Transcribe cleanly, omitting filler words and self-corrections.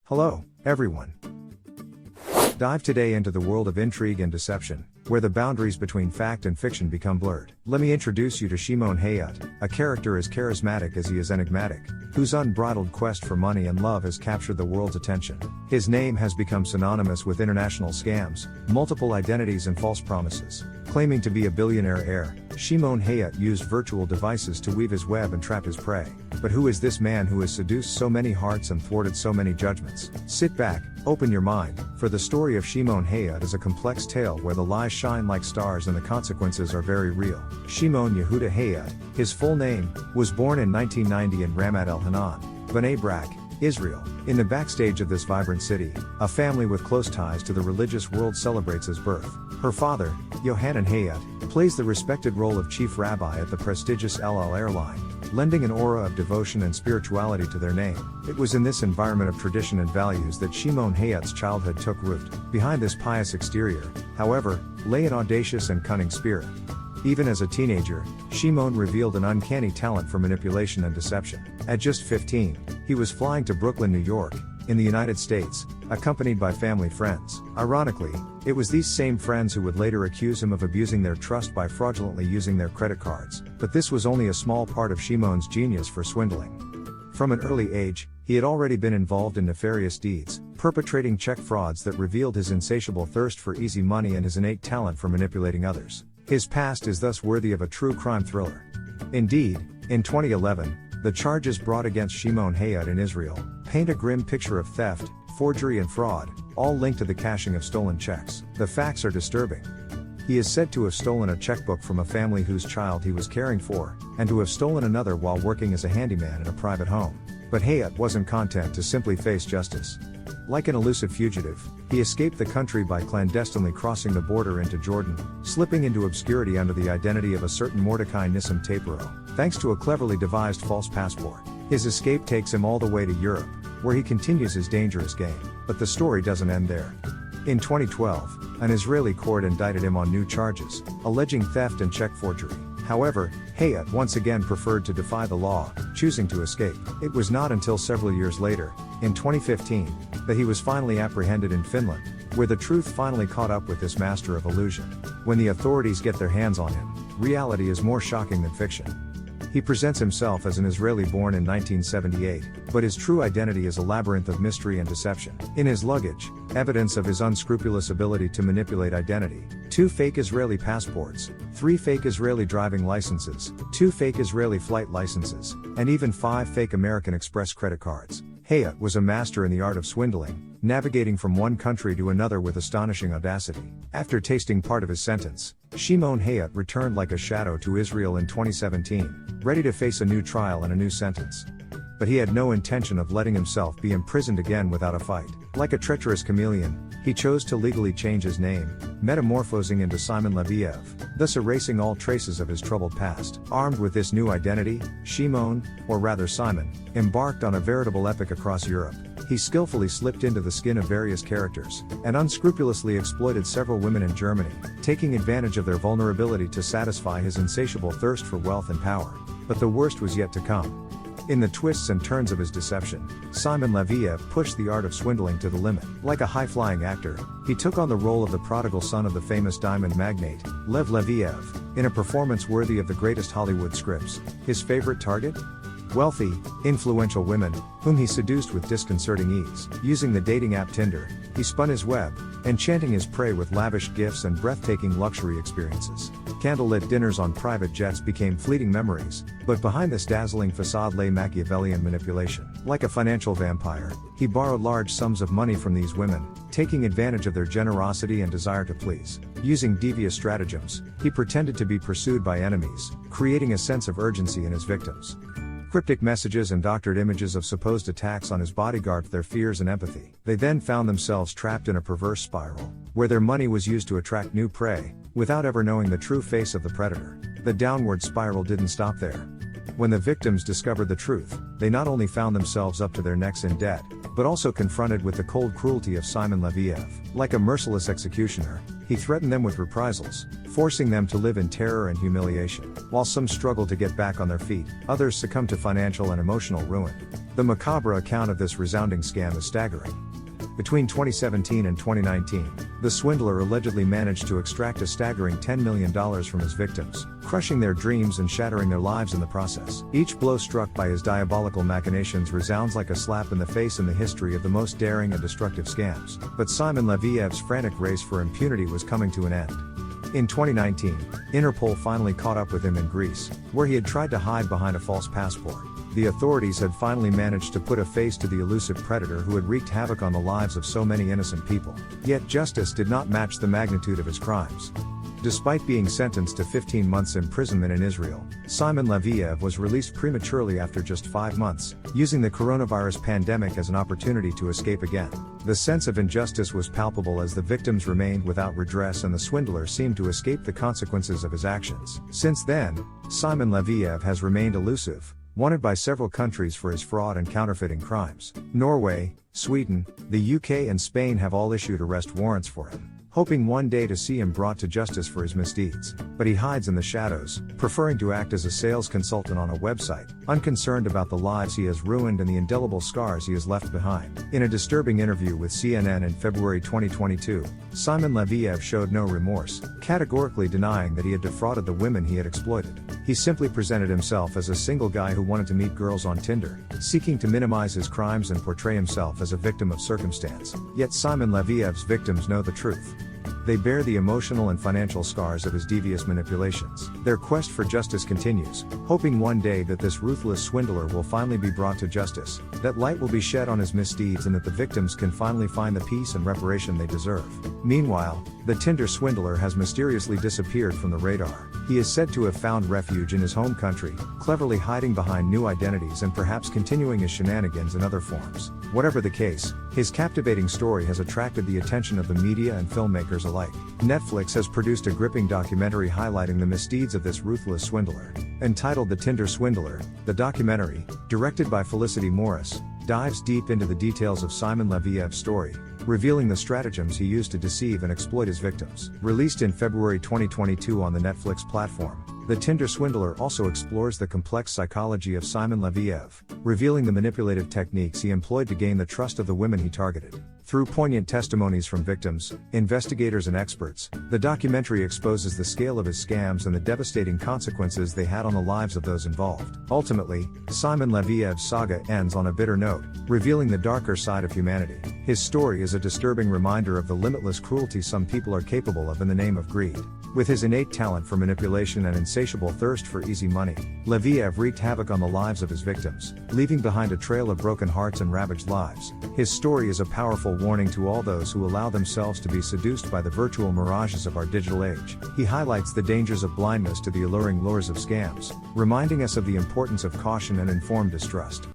Hello, everyone. Dive today into the world of intrigue and deception, where the boundaries between fact and fiction become blurred. Let me introduce you to Shimon Hayut, a character as charismatic as he is enigmatic, whose unbridled quest for money and love has captured the world's attention. His name has become synonymous with international scams, multiple identities and false promises. Claiming to be a billionaire heir, Shimon Hayut used virtual devices to weave his web and trap his prey. But who is this man who has seduced so many hearts and thwarted so many judgments? Sit back, open your mind, for the story of Shimon Hayut is a complex tale where the lies shine like stars and the consequences are very real. Shimon Hayut, his full name, was born in 1990 in Ramat El Hanan, Bnei Brak, Israel. In the backstage of this vibrant city, a family with close ties to the religious world celebrates his birth. Her father, Yohanan Hayut, plays the respected role of chief rabbi at the prestigious El Al airline, lending an aura of devotion and spirituality to their name. It was in this environment of tradition and values that Shimon Hayut's childhood took root. Behind this pious exterior, however, lay an audacious and cunning spirit. Even as a teenager, Shimon revealed an uncanny talent for manipulation and deception. At just 15, he was flying to Brooklyn, New York, in the United States, accompanied by family friends. Ironically, it was these same friends who would later accuse him of abusing their trust by fraudulently using their credit cards. But this was only a small part of Shimon's genius for swindling. From an early age, he had already been involved in nefarious deeds, perpetrating check frauds that revealed his insatiable thirst for easy money and his innate talent for manipulating others. His past is thus worthy of a true crime thriller. Indeed, in 2011, the charges brought against Shimon Hayut in Israel paint a grim picture of theft, forgery and fraud, all linked to the cashing of stolen checks. The facts are disturbing. He is said to have stolen a checkbook from a family whose child he was caring for, and to have stolen another while working as a handyman in a private home. But Hayut wasn't content to simply face justice. Like an elusive fugitive, he escaped the country by clandestinely crossing the border into Jordan, slipping into obscurity under the identity of a certain Mordecai Nissim Tapero, thanks to a cleverly devised false passport. His escape takes him all the way to Europe, where he continues his dangerous game. But the story doesn't end there. In 2012, an Israeli court indicted him on new charges, alleging theft and check forgery. However, Hayut once again preferred to defy the law, choosing to escape. It was not until several years later, in 2015, that he was finally apprehended in Finland, where the truth finally caught up with this master of illusion. When the authorities get their hands on him, reality is more shocking than fiction. He presents himself as an Israeli born in 1978, but his true identity is a labyrinth of mystery and deception. In his luggage, evidence of his unscrupulous ability to manipulate identity: 2 fake Israeli passports, 3 fake Israeli driving licenses, 2 fake Israeli flight licenses, and even 5 fake American Express credit cards. Hayut was a master in the art of swindling, navigating from one country to another with astonishing audacity. After tasting part of his sentence, Shimon Hayut returned like a shadow to Israel in 2017, ready to face a new trial and a new sentence. But he had no intention of letting himself be imprisoned again without a fight. Like a treacherous chameleon, he chose to legally change his name, metamorphosing into Simon Leviev, thus erasing all traces of his troubled past. Armed with this new identity, Shimon, or rather Simon, embarked on a veritable epic across Europe. He skillfully slipped into the skin of various characters, and unscrupulously exploited several women in Germany, taking advantage of their vulnerability to satisfy his insatiable thirst for wealth and power. But the worst was yet to come. In the twists and turns of his deception, Simon Leviev pushed the art of swindling to the limit. Like a high-flying actor, he took on the role of the prodigal son of the famous diamond magnate, Lev Leviev, in a performance worthy of the greatest Hollywood scripts. His favorite target? Wealthy, influential women, whom he seduced with disconcerting ease. Using the dating app Tinder, he spun his web, enchanting his prey with lavish gifts and breathtaking luxury experiences. Candlelit dinners on private jets became fleeting memories, but behind this dazzling facade lay Machiavellian manipulation. Like a financial vampire, he borrowed large sums of money from these women, taking advantage of their generosity and desire to please. Using devious stratagems, he pretended to be pursued by enemies, creating a sense of urgency in his victims. Cryptic messages and doctored images of supposed attacks on his bodyguard their fears and empathy. They then found themselves trapped in a perverse spiral, where their money was used to attract new prey, without ever knowing the true face of the predator. The downward spiral didn't stop there. When the victims discovered the truth, they not only found themselves up to their necks in debt, but also confronted with the cold cruelty of Simon Leviev. Like a merciless executioner, he threatened them with reprisals, forcing them to live in terror and humiliation. While some struggle to get back on their feet, others succumb to financial and emotional ruin. The macabre account of this resounding scam is staggering. Between 2017 and 2019, the swindler allegedly managed to extract a staggering $10 million from his victims, crushing their dreams and shattering their lives in the process. Each blow struck by his diabolical machinations resounds like a slap in the face in the history of the most daring and destructive scams. But Simon Leviev's frantic race for impunity was coming to an end. In 2019, Interpol finally caught up with him in Greece, where he had tried to hide behind a false passport. The authorities had finally managed to put a face to the elusive predator who had wreaked havoc on the lives of so many innocent people. Yet justice did not match the magnitude of his crimes. Despite being sentenced to 15 months imprisonment in Israel, Simon Leviev was released prematurely after just 5 months, using the coronavirus pandemic as an opportunity to escape again. The sense of injustice was palpable as the victims remained without redress and the swindler seemed to escape the consequences of his actions. Since then, Simon Leviev has remained elusive, wanted by several countries for his fraud and counterfeiting crimes. Norway, Sweden, the UK and Spain have all issued arrest warrants for him, hoping one day to see him brought to justice for his misdeeds. But he hides in the shadows, preferring to act as a sales consultant on a website, unconcerned about the lives he has ruined and the indelible scars he has left behind. In a disturbing interview with CNN in February 2022, Simon Leviev showed no remorse, categorically denying that he had defrauded the women he had exploited. He simply presented himself as a single guy who wanted to meet girls on Tinder, seeking to minimize his crimes and portray himself as a victim of circumstance. Yet Simon Leviev's victims know the truth. They bear the emotional and financial scars of his devious manipulations. Their quest for justice continues, hoping one day that this ruthless swindler will finally be brought to justice, that light will be shed on his misdeeds and that the victims can finally find the peace and reparation they deserve. Meanwhile, the Tinder swindler has mysteriously disappeared from the radar. He is said to have found refuge in his home country, cleverly hiding behind new identities and perhaps continuing his shenanigans in other forms. Whatever the case, his captivating story has attracted the attention of the media and filmmakers alike. Netflix has produced a gripping documentary highlighting the misdeeds of this ruthless swindler. Entitled The Tinder Swindler, the documentary, directed by Felicity Morris, dives deep into the details of Simon Leviev's story, revealing the stratagems he used to deceive and exploit his victims. Released in February 2022 on the Netflix platform, The Tinder Swindler also explores the complex psychology of Simon Leviev, revealing the manipulative techniques he employed to gain the trust of the women he targeted. Through poignant testimonies from victims, investigators and experts, the documentary exposes the scale of his scams and the devastating consequences they had on the lives of those involved. Ultimately, Simon Leviev's saga ends on a bitter note, revealing the darker side of humanity. His story is a disturbing reminder of the limitless cruelty some people are capable of in the name of greed. With his innate talent for manipulation and insatiable thirst for easy money, Leviev wreaked havoc on the lives of his victims, leaving behind a trail of broken hearts and ravaged lives. His story is a powerful warning to all those who allow themselves to be seduced by the virtual mirages of our digital age. He highlights the dangers of blindness to the alluring lures of scams, reminding us of the importance of caution and informed distrust.